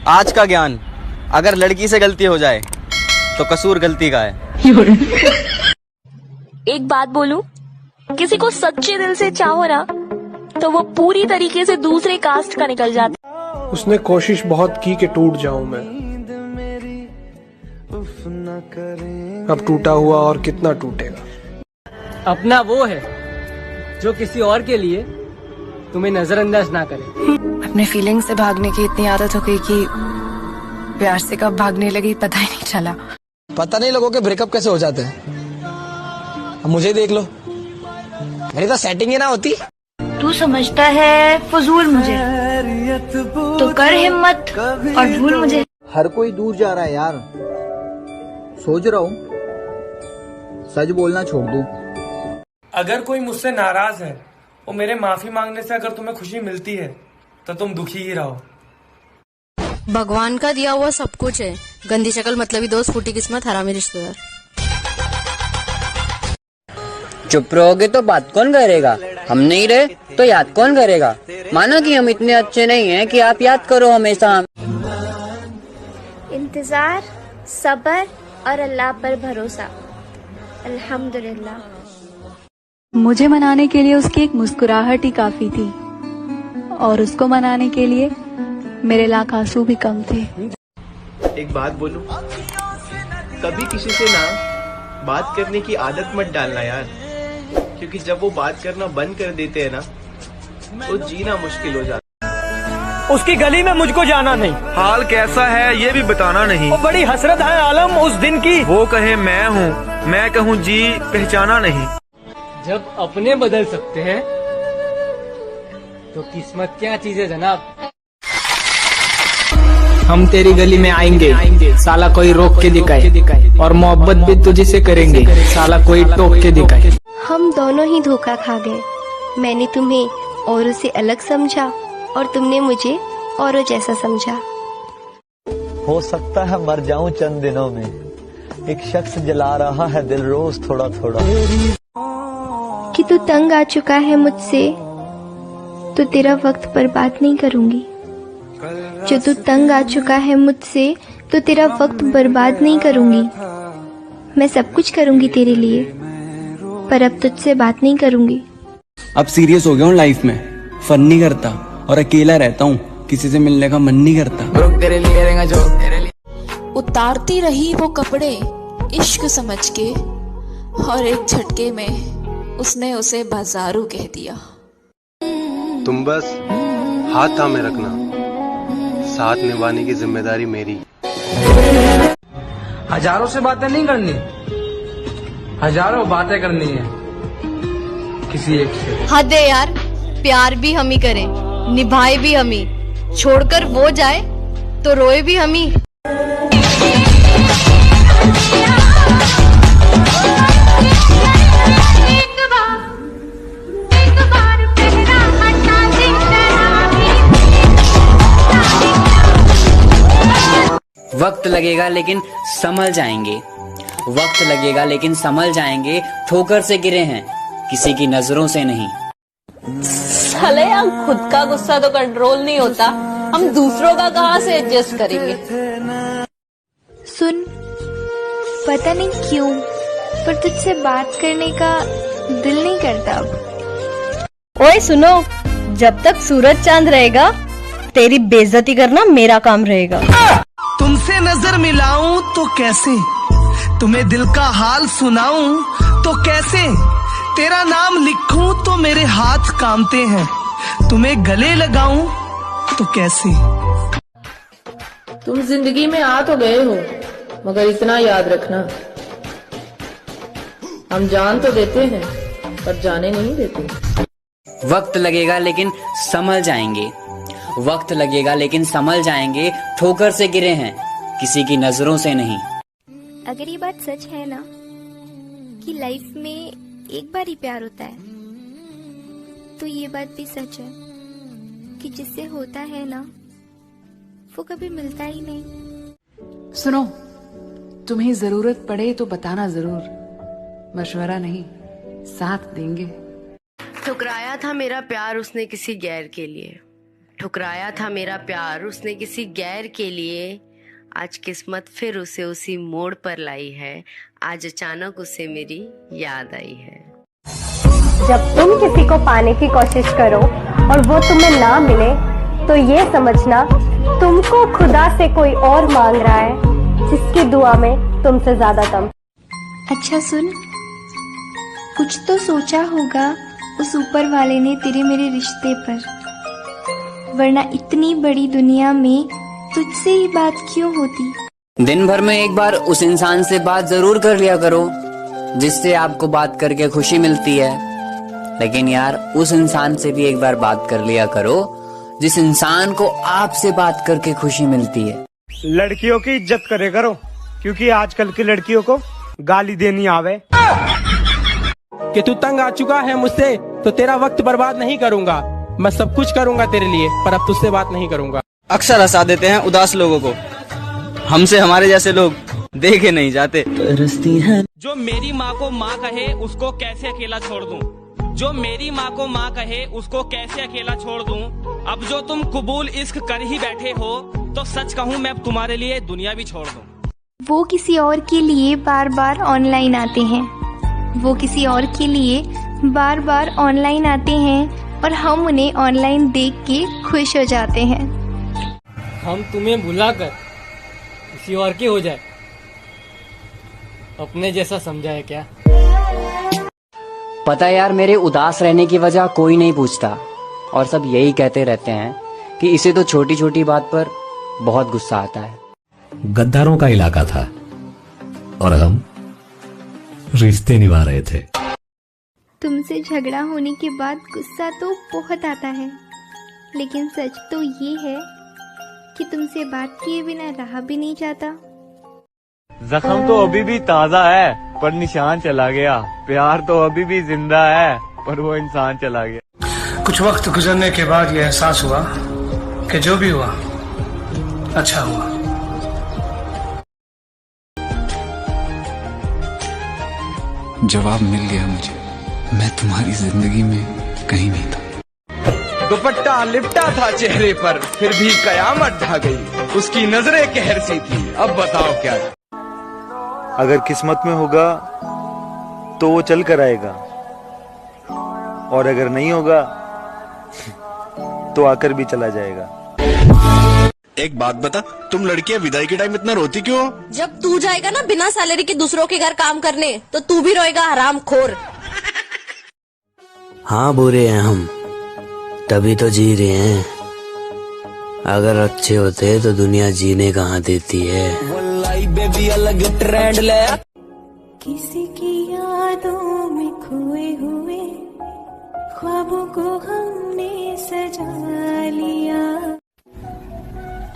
आज का ज्ञान, अगर लड़की से गलती हो जाए तो कसूर गलती का है। एक बात बोलूं, किसी को सच्चे दिल से चाहो ना तो वो पूरी तरीके से दूसरे कास्ट का निकल जाता। उसने कोशिश बहुत की कि टूट जाऊं मैं, अब टूटा हुआ और कितना टूटेगा। अपना वो है जो किसी और के लिए तुम्हें नजरअंदाज ना करे। अपने फीलिंग से भागने की इतनी आदत हो गई कि प्यार से कब भागने लगी पता ही नहीं चला। पता नहीं लोगों के ब्रेकअप कैसे हो जाते हैं। अब मुझे देख लो, मेरी तो सेटिंग ही ना होती। तू समझता है फजूल मुझे, तो कर हिम्मत और भूल मुझे। हर कोई दूर जा रहा है यार, सोच रहा हूँ सच बोलना छोड़ दूं। अगर कोई मुझसे नाराज है और मेरे माफी मांगने से अगर तुम्हें खुशी मिलती है तो तुम दुखी ही रहो। भगवान का दिया हुआ सब कुछ है, गंदी शक्ल मतलबी दोस्त, फूटी किस्मत, हरामी रिश्तेदार। चुप रहोगे तो बात कौन करेगा? हम नहीं रहे तो याद कौन करेगा? मानो कि हम इतने अच्छे नहीं हैं कि आप याद करो हमेशा। इंतजार, सब्र और अल्लाह पर भरोसा। अल्हम्दुलिल्लाह। मुझे मनाने के लिए उसकी एक मुस्कुराहट ही काफी थी, और उसको मनाने के लिए मेरे लाख आंसू भी कम थे। एक बात बोलूं, कभी किसी से ना बात करने की आदत मत डालना यार, क्योंकि जब वो बात करना बंद कर देते हैं ना तो जीना मुश्किल हो जाता। उसकी गली में मुझको जाना नहीं, हाल कैसा है ये भी बताना नहीं। वो बड़ी हसरत है आलम उस दिन की, वो कहे मैं हूँ, मैं कहूँ जी, पहचाना नहीं। जब अपने बदल सकते हैं तो किस्मत क्या चीज है जनाब। हम तेरी गली में आएंगे, साला कोई रोक के दिखाए, और मोहब्बत भी तुझे से करेंगे, साला कोई टोक के दिखाए। हम दोनों ही धोखा खा गए। मैंने तुम्हें औरों से अलग समझा और तुमने मुझे औरों जैसा समझा। हो सकता है मर जाऊं चंद दिनों में, एक शख्स जला रहा है दिल रोज थोड़ा थोड़ा। कि तू तंग आ चुका है मुझसे तो तेरा वक्त बर्बाद नहीं करूंगी। जो तू तंग आ चुका है मुझसे तो तेरा वक्त बर्बाद नहीं करूंगी। मैं सब कुछ करूंगी तेरे लिए, पर अब तुझसे बात नहीं करूंगी। अब सीरियस हो गया हूँ लाइफ में, फन नहीं करता और अकेला रहता हूँ, किसी से मिलने का मन नहीं करता। तेरे लिए रहेगा जो तेरे लिए। उतारती रही वो कपड़े इश्क समझ के, और एक झटके में उसने उसे बाजारू कह दिया। तुम बस हाथ थामे रखना, साथ निभाने की जिम्मेदारी मेरी। हजारों से बातें नहीं करनी, हजारों बातें करनी है किसी एक से। हद है यार, प्यार भी हम ही करें, निभाए भी हम ही, छोड़कर वो जाए तो रोए भी हम ही। वक्त लगेगा लेकिन संभल जाएंगे, वक्त लगेगा लेकिन संभल जाएंगे, ठोकर से गिरे हैं किसी की नजरों से नहीं। साले यार, खुद का गुस्सा तो कंट्रोल नहीं होता, हम दूसरों का कहाँ से एडजस्ट करेंगे। सुन, पता नहीं क्यों पर तुझसे बात करने का दिल नहीं करता अब। ओए सुनो, जब तक सूरज चांद रहेगा तेरी बेइज्जती करना मेरा काम रहेगा। तुमसे नजर मिलाऊं तो कैसे, तुम्हें दिल का हाल सुनाऊं तो कैसे, तेरा नाम लिखूं तो मेरे हाथ कांपते हैं, तुम्हें गले लगाऊं तो कैसे। तुम जिंदगी में आ तो गए हो, मगर इतना याद रखना, हम जान तो देते हैं पर जाने नहीं देते। वक्त लगेगा लेकिन संभल जाएंगे, वक्त लगेगा लेकिन संभल जाएंगे, ठोकर से गिरे हैं किसी की नजरों से नहीं। अगर ये बात सच है ना कि लाइफ में एक बार ही प्यार होता है, तो ये बात भी सच है कि जिससे होता है ना वो कभी मिलता ही नहीं। सुनो, तुम्हें जरूरत पड़े तो बताना जरूर, मशवरा नहीं, साथ देंगे। ठुकराया था मेरा प्यार उसने किसी गैर के लिए, ठुकराया था मेरा प्यार उसने किसी गैर के लिए, आज किस्मत फिर उसे उसी मोड़ पर लाई है, आज अचानक उसे मेरी याद आई है। जब तुम किसी को पाने की कोशिश करो और वो तुम्हें ना मिले तो ये समझना तुमको खुदा से कोई और मांग रहा है जिसकी दुआ में तुमसे ज्यादा दम। अच्छा सुन, कुछ तो सोचा होगा उस ऊपर वाले ने तेरे मेरे रिश्ते पर, वरना इतनी बड़ी दुनिया में तुझसे ही बात क्यों होती। दिन भर में एक बार उस इंसान से बात जरूर कर लिया करो जिससे आपको बात करके खुशी मिलती है, लेकिन यार उस इंसान से भी एक बार बात कर लिया करो जिस इंसान को आपसे बात करके खुशी मिलती है। लड़कियों की इज्जत करे करो, क्योंकि आजकल की लड़कियों को गाली देनी आवे। कि तू तंग आ चुका है मुझसे तो तेरा वक्त बर्बाद नहीं करूंगा, मैं सब कुछ करूंगा तेरे लिए, पर अब तुझसे बात नहीं करूंगा। अक्सर हंसा देते हैं उदास लोगों को, हमसे हमारे जैसे लोग देखे नहीं जाते। जो मेरी माँ को माँ कहे उसको कैसे अकेला छोड़ दूं, जो मेरी माँ को माँ कहे उसको कैसे अकेला छोड़ दूं। अब जो तुम कबूल इश्क कर ही बैठे हो तो सच कहूँ मैं तुम्हारे लिए दुनिया भी छोड़ दूं। वो किसी और के लिए बार बार ऑनलाइन आते हैं, वो किसी और के लिए बार बार ऑनलाइन आते हैं और हम उन्हें ऑनलाइन देख के खुश हो जाते हैं। हम तुम्हें भुलाकर किसी और के हो जाए, अपने जैसा समझा है क्या? पता है यार, मेरे उदास रहने की वजह कोई नहीं पूछता और सब यही कहते रहते हैं कि इसे तो छोटी छोटी बात पर बहुत गुस्सा आता है। गद्दारों का इलाका था और हम रिश्ते निभा रहे थे। तुमसे झगड़ा होने के बाद गुस्सा तो बहुत आता है, लेकिन सच तो ये है कि तुमसे बात किए बिना रहा भी नहीं जाता। जख्म तो अभी भी ताजा है पर निशान चला गया, प्यार तो अभी भी जिंदा है पर वो इंसान चला गया। कुछ वक्त गुजरने के बाद यह एहसास हुआ कि जो भी हुआ अच्छा हुआ। जवाब मिल गया मुझे, मैं तुम्हारी जिंदगी में कहीं नहीं था। दुपट्टा लिपटा था चेहरे पर फिर भी कयामत ढा गई, उसकी नजरें कहर सी थी, अब बताओ क्या। अगर किस्मत में होगा तो वो चल कर आएगा, और अगर नहीं होगा तो आकर भी चला जाएगा। एक बात बता, तुम लड़कियां विदाई के टाइम इतना रोती क्यों? जब तू जाएगा ना बिना सैलरी के दूसरों के घर काम करने, तो तू भी रोएगा हरामखोर। हाँ बुरे हैं हम, तभी तो जी रहे हैं। अगर अच्छे होते तो दुनिया जीने कहाँ देती है। वल्लाई बेबी अलग ट्रेंड ले। किसी की यादों में खोए हुए ख्वाबों को हमने सजा लिया।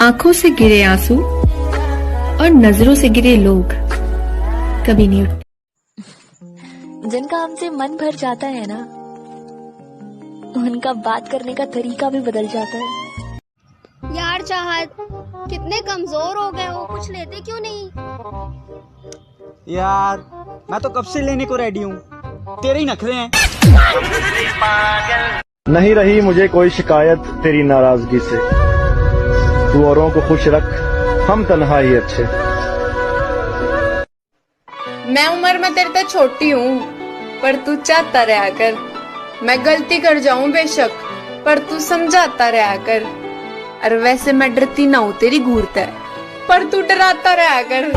आंखों से गिरे आंसू और नजरों से गिरे लोग कभी नहीं उठते। जिनका हमसे मन भर जाता है ना, उनका बात करने का तरीका भी बदल जाता है। यार चाहत, कितने कमजोर हो गए हो, कुछ लेते क्यों नहीं? यार मैं तो कब से लेने को रेडी हूँ, तेरे ही नखरे हैं। नहीं रही मुझे कोई शिकायत तेरी नाराजगी से, तू औरों को खुश रख, हम तन्हा ही अच्छे। मैं उम्र में तेरे से छोटी हूँ पर तू चाहता रहा कर, मैं गलती कर जाऊं बेशक पर तू समझाता रहा कर। और वैसे मैं डरती ना हूँ तेरी घूरता है, पर तू डराता रहा कर।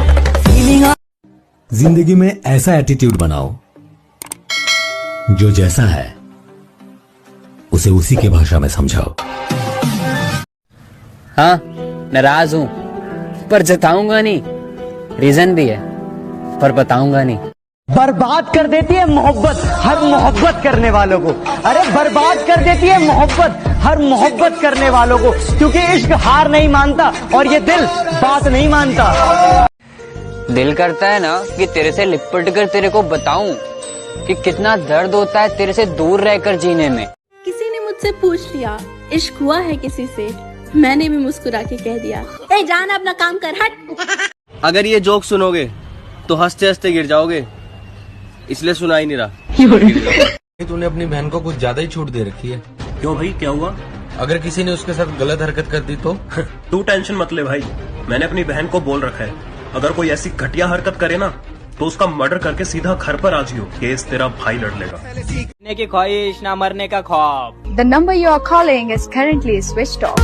जिंदगी में ऐसा एटीट्यूड बनाओ जो जैसा है उसे उसी की भाषा में समझाओ। हाँ नाराज हूँ पर जताऊंगा नहीं, रीजन भी है पर बताऊंगा नहीं। बर्बाद कर देती है मोहब्बत हर मोहब्बत करने वालों को। अरे बर्बाद कर देती है मोहब्बत हर मोहब्बत करने वालों को, क्योंकि इश्क हार नहीं मानता और ये दिल बात नहीं मानता। दिल करता है ना कि तेरे से लिपट कर तेरे को बताऊं कि कितना दर्द होता है तेरे से दूर रहकर जीने में। किसी ने मुझसे पूछ लिया इश्क हुआ है किसी से, मैंने भी मुस्कुरा के कह दिया, ए जान अपना काम कर, हट। अगर ये जोक सुनोगे तो हंसते हंसते गिर जाओगे, इसलिए सुना ही नहीं रहा। तूने अपनी बहन को कुछ ज्यादा ही छूट दे रखी है। क्यों भाई, क्या हुआ? अगर किसी ने उसके साथ गलत हरकत कर दी तो? तू टेंशन मत ले भाई, मैंने अपनी बहन को बोल रखा है, अगर कोई ऐसी घटिया हरकत करे ना तो उसका मर्डर करके सीधा घर पर आ जियो, केस तेरा भाई लड़ लेगा। मरने की ख्वाहिश ना मरने का ख्वाब। The number you are calling is currently switched off.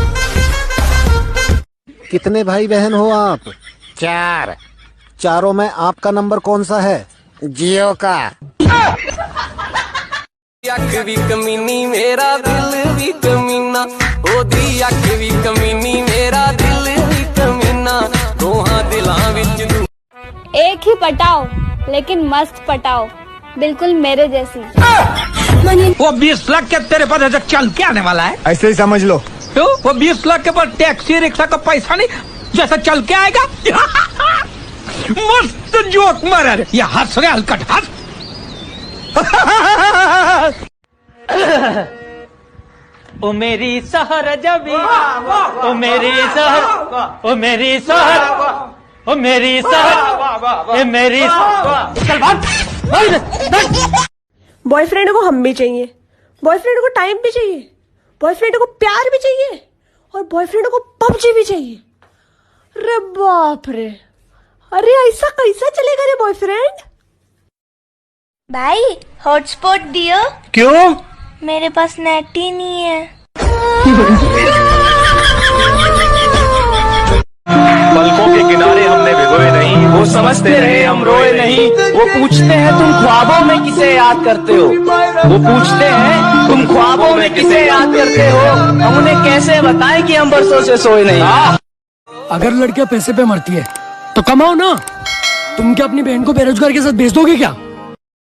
कितने भाई बहन हो आप? 4। चारों में आपका नंबर कौन सा है? जियो का। अख भी कमीनी मेरा दिल भी कमीना, ओ दी अख भी कमीनी मेरा दिल भी कमीना, दोहां दिलां विच एक ही पटाओ लेकिन मस्त पटाओ, बिल्कुल मेरे जैसी। वो 20 लाख के तेरे पास ऐसा चल के आने वाला है? ऐसे ही समझ लो। तो वो 20 लाख के पास टैक्सी रिक्शा का पैसा नहीं, जैसा चल के आएगा। मस्त जोक मारा रे, ये हंस रहे हलकट हंस। ओ मेरी सहर जबी, ओ मेरी सहर, ओ मेरी सहर, ओ मेरी सहर, ए मेरी चल भाग। बॉयफ्रेंड को हम भी चाहिए, बॉयफ्रेंड को टाइम भी चाहिए, बॉयफ्रेंड को प्यार भी चाहिए और बॉयफ्रेंड को पबजी भी चाहिए। रे बाप रे, अरे ऐसा कैसा चलेगा रे बॉयफ्रेंड? भाई हॉटस्पॉट दियो। क्यों? मेरे पास नेट ही नहीं है। पलकों के किनारे हमने भिगोए नहीं, वो समझते रहे हम रोए नहीं। वो पूछते हैं तुम ख्वाबों में किसे याद करते हो, वो पूछते हैं तुम ख्वाबों में किसे याद करते हो, हम उन्हें कैसे बताएं कि हम बरसों से सोए नहीं। अगर लड़कियां पैसे पे मरती है तो कमाओ ना, तुम क्या अपनी बहन को बेरोजगार के साथ भेज दोगे क्या?